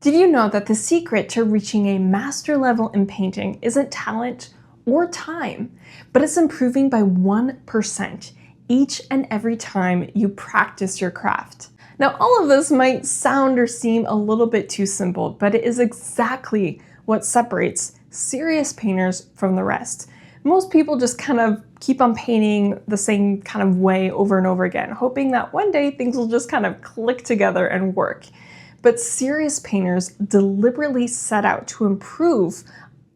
Did you know that the secret to reaching a master level in painting isn't talent or time, but it's improving by 1% each and every time you practice your craft? Now, all of this might sound or seem a little bit too simple, but it is exactly what separates serious painters from the rest. Most people just kind of keep on painting the same kind of way over and over again, hoping that one day things will just kind of click together and work. But serious painters deliberately set out to improve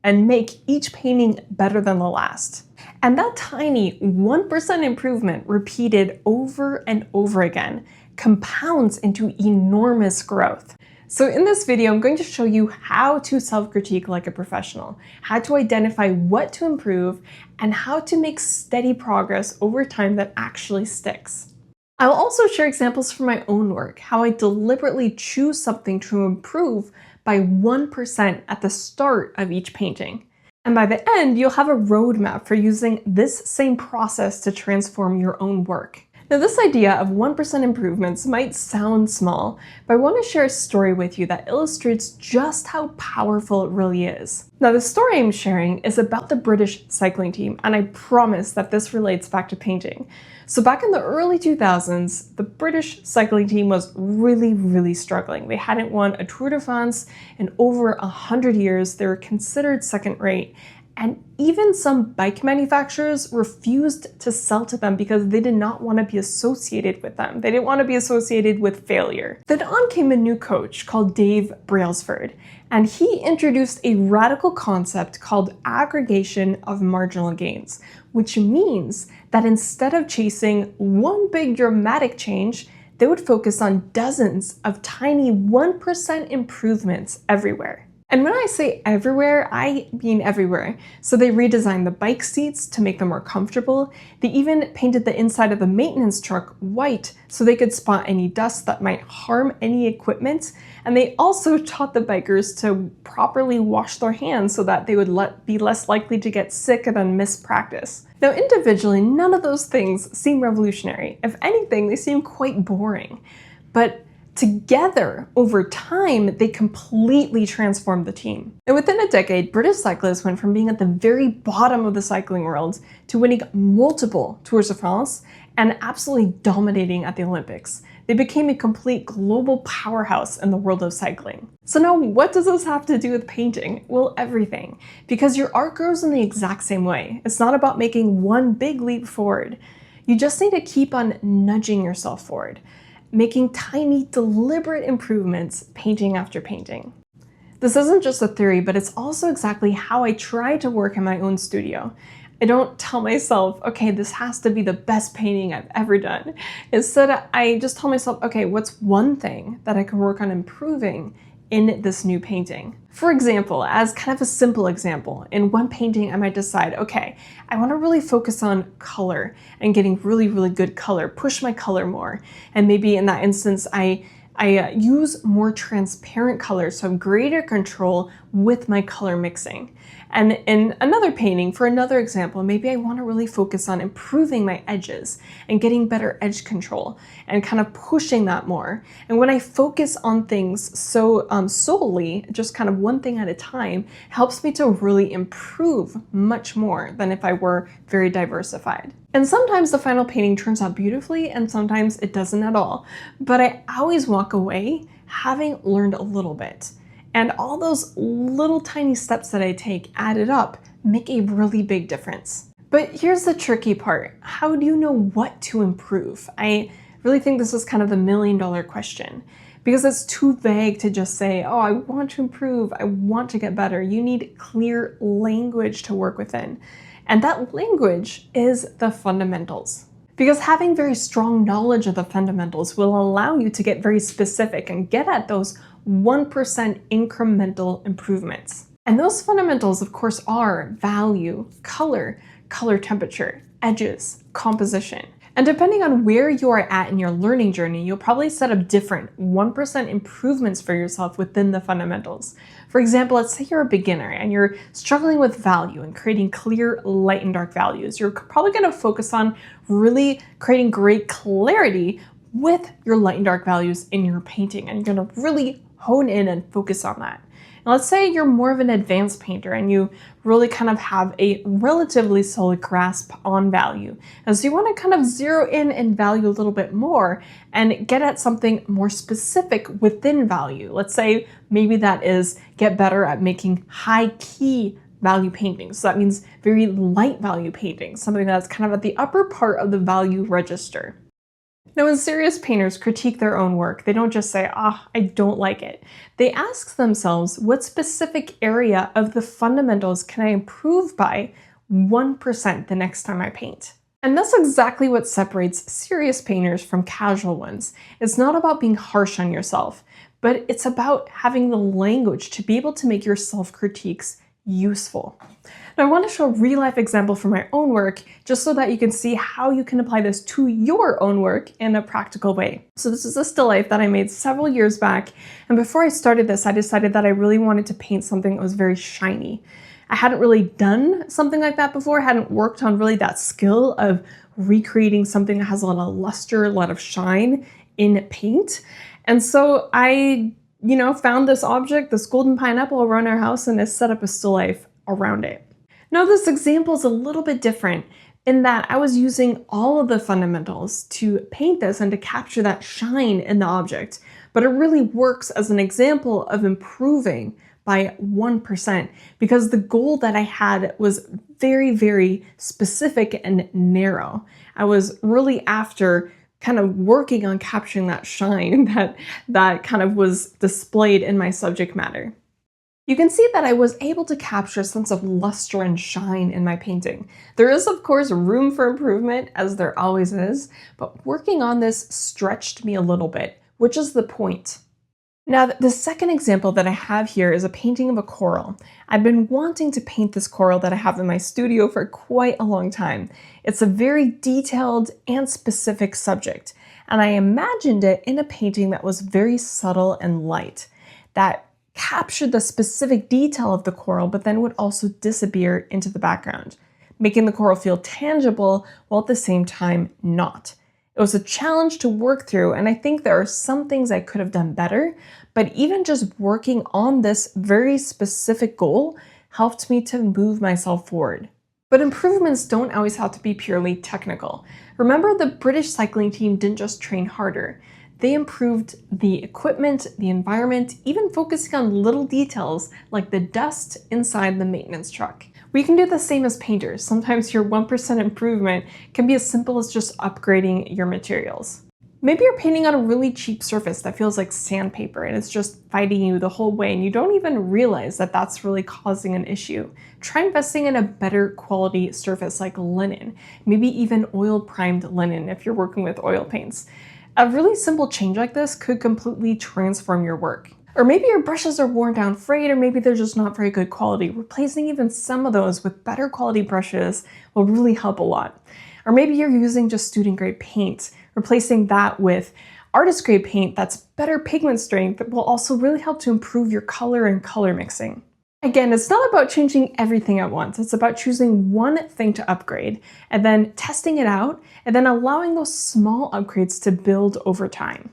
and make each painting better than the last. And that tiny 1% improvement repeated over and over again compounds into enormous growth. So in this video, I'm going to show you how to self-critique like a professional, how to identify what to improve, and how to make steady progress over time that actually sticks. I'll also share examples from my own work, how I deliberately choose something to improve by 1% at the start of each painting. And by the end, you'll have a roadmap for using this same process to transform your own work. Now, this idea of 1% improvements might sound small, but I want to share a story with you that illustrates just how powerful it really is. Now, the story I'm sharing is about the British cycling team, and I promise that this relates back to painting. So back in the early 2000s, the British cycling team was really struggling. They hadn't won a Tour de France in over 100 years. They were considered second rate. And even some bike manufacturers refused to sell to them because they did not want to be associated with them. They didn't want to be associated with failure. Then on came a new coach called Dave Brailsford, and he introduced a radical concept called aggregation of marginal gains, which means that instead of chasing one big dramatic change, they would focus on dozens of tiny 1% improvements everywhere. And when I say everywhere, I mean everywhere. So they redesigned the bike seats to make them more comfortable. They even painted the inside of the maintenance truck white so they could spot any dust that might harm any equipment. And they also taught the bikers to properly wash their hands so that they would be less likely to get sick and then miss practice. Now, individually, none of those things seem revolutionary. If anything, they seem quite boring. But together, over time, they completely transformed the team. And within a decade, British cyclists went from being at the very bottom of the cycling world to winning multiple Tours de France and absolutely dominating at the Olympics. They became a complete global powerhouse in the world of cycling. So now, what does this have to do with painting? Well, everything. Because your art grows in the exact same way. It's not about making one big leap forward. You just need to keep on nudging yourself forward, making tiny, deliberate improvements painting after painting. This isn't just a theory, but it's also exactly how I try to work in my own studio. I don't tell myself, okay, this has to be the best painting I've ever done. Instead, I just tell myself, okay, what's one thing that I can work on improving in this new painting? For example, as kind of a simple example, in one painting I might decide, okay, I want to really focus on color and getting really good color, push my color more. And maybe in that instance, I use more transparent colors, so I have greater control with my color mixing. And in another painting, for another example, maybe I want to really focus on improving my edges and getting better edge control and kind of pushing that more. And when I focus on things so solely, just kind of one thing at a time, helps me to really improve much more than if I were very diversified. And sometimes the final painting turns out beautifully and sometimes it doesn't at all. But I always walk away having learned a little bit. And all those little tiny steps that I take added up make a really big difference. But here's the tricky part. How do you know what to improve? I really think this is kind of the million-dollar question, because it's too vague to just say, oh, I want to improve, I want to get better. You need clear language to work within. And that language is the fundamentals. Because having very strong knowledge of the fundamentals will allow you to get very specific and get at those 1% incremental improvements. And those fundamentals, of course, are value, color temperature, edges, composition. And depending on where you are at in your learning journey, you'll probably set up different 1% improvements for yourself within the fundamentals. For example, let's say you're a beginner and you're struggling with value and creating clear light and dark values. You're probably going to focus on really creating great clarity with your light and dark values in your painting. And you're going to really hone in and focus on that. Now, let's say you're more of an advanced painter and you really kind of have a relatively solid grasp on value. And so you want to kind of zero in and value a little bit more and get at something more specific within value. Let's say maybe that is get better at making high key value paintings. So that means very light value paintings, something that's kind of at the upper part of the value register. Now, when serious painters critique their own work, they don't just say, I don't like it. They ask themselves, what specific area of the fundamentals can I improve by 1% the next time I paint? And that's exactly what separates serious painters from casual ones. It's not about being harsh on yourself, but it's about having the language to be able to make your self-critiques useful. Now, I want to show a real-life example from my own work, just so that you can see how you can apply this to your own work in a practical way. So this is a still life that I made several years back, and before I started this, I decided that I really wanted to paint something that was very shiny. I hadn't really done something like that before. I hadn't worked on really that skill of recreating something that has a lot of luster, a lot of shine in paint. And so I found this object, this golden pineapple around our house, and I set up a still life around it. Now, this example is a little bit different in that I was using all of the fundamentals to paint this and to capture that shine in the object, but it really works as an example of improving by 1% because the goal that I had was very, very specific and narrow. I was really after kind of working on capturing that shine that kind of was displayed in my subject matter. You can see that I was able to capture a sense of luster and shine in my painting. There is, of course, room for improvement, as there always is, but working on this stretched me a little bit, which is the point. Now, the second example that I have here is a painting of a coral. I've been wanting to paint this coral that I have in my studio for quite a long time. It's a very detailed and specific subject, and I imagined it in a painting that was very subtle and light, that captured the specific detail of the coral, but then would also disappear into the background, making the coral feel tangible while at the same time not. It was a challenge to work through, and I think there are some things I could have done better, but even just working on this very specific goal helped me to move myself forward. But improvements don't always have to be purely technical. Remember, the British cycling team didn't just train harder. They improved the equipment, the environment, even focusing on little details like the dust inside the maintenance truck. We can do the same as painters. Sometimes your 1% improvement can be as simple as just upgrading your materials. Maybe you're painting on a really cheap surface that feels like sandpaper and it's just fighting you the whole way and you don't even realize that that's really causing an issue. Try investing in a better quality surface like linen, maybe even oil-primed linen if you're working with oil paints. A really simple change like this could completely transform your work. Or maybe your brushes are worn down, frayed, or maybe they're just not very good quality. Replacing even some of those with better quality brushes will really help a lot. Or maybe you're using just student grade paint. Replacing that with artist grade paint that's better pigment strength will also really help to improve your color and color mixing. Again, it's not about changing everything at once. It's about choosing one thing to upgrade and then testing it out and then allowing those small upgrades to build over time.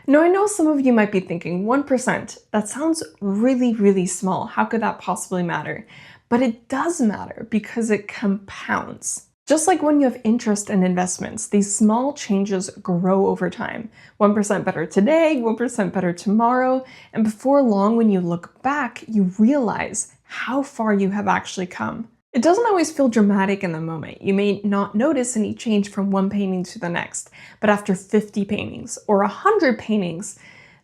Now, I know some of you might be thinking 1%, that sounds really, really small. How could that possibly matter? But it does matter because it compounds. Just like when you have interest in investments, these small changes grow over time. 1% better today, 1% better tomorrow, and before long, when you look back, you realize how far you have actually come. It doesn't always feel dramatic in the moment. You may not notice any change from one painting to the next, but after 50 paintings or 100 paintings,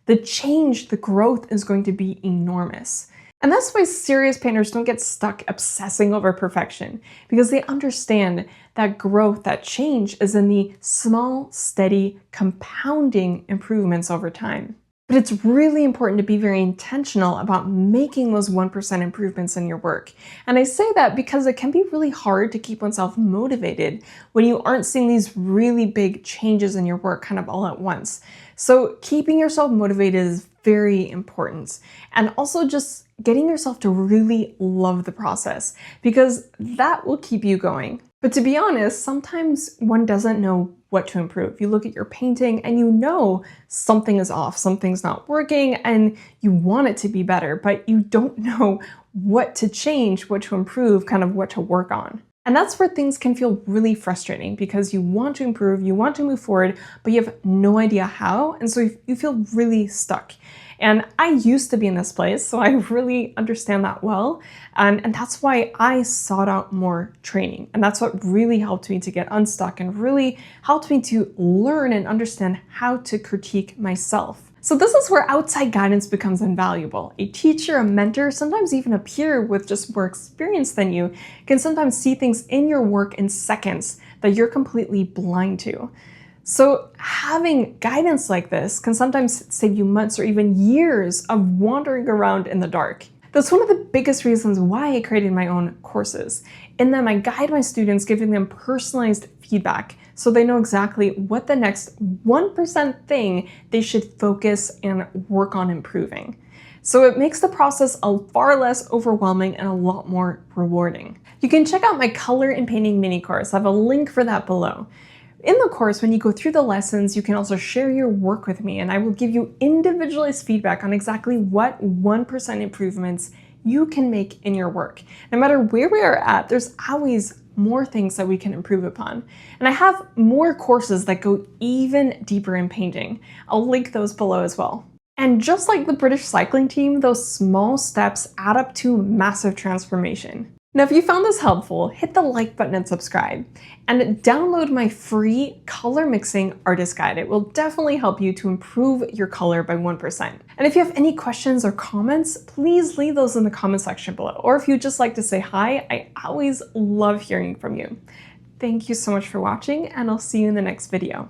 the change, the growth is going to be enormous. And that's why serious painters don't get stuck obsessing over perfection, because they understand that growth, that change is in the small, steady, compounding improvements over time. But it's really important to be very intentional about making those 1% improvements in your work. And I say that because it can be really hard to keep oneself motivated when you aren't seeing these really big changes in your work kind of all at once. So keeping yourself motivated is very important. And also just getting yourself to really love the process, because that will keep you going. But to be honest, sometimes one doesn't know what to improve. You look at your painting and you know something is off, something's not working, and you want it to be better, but you don't know what to change, what to improve, kind of what to work on. And that's where things can feel really frustrating because you want to improve, you want to move forward, but you have no idea how, and so you feel really stuck. And I used to be in this place, so I really understand that well. And that's why I sought out more training. And that's what really helped me to get unstuck and really helped me to learn and understand how to critique myself. So this is where outside guidance becomes invaluable. A teacher, a mentor, sometimes even a peer with just more experience than you can sometimes see things in your work in seconds that you're completely blind to. So having guidance like this can sometimes save you months or even years of wandering around in the dark. That's one of the biggest reasons why I created my own courses. In them, I guide my students, giving them personalized feedback so they know exactly what the next 1% thing they should focus and work on improving. So it makes the process far less overwhelming and a lot more rewarding. You can check out my color and painting mini course. I have a link for that below. In the course, when you go through the lessons, you can also share your work with me, and I will give you individualized feedback on exactly what 1% improvements you can make in your work. No matter where we are at, there's always more things that we can improve upon. And I have more courses that go even deeper in painting. I'll link those below as well. And just like the British cycling team, those small steps add up to massive transformation. Now, if you found this helpful, hit the like button and subscribe. And download my free color mixing artist guide. It will definitely help you to improve your color by 1%. And if you have any questions or comments, please leave those in the comment section below. Or if you'd just like to say hi, I always love hearing from you. Thank you so much for watching, and I'll see you in the next video.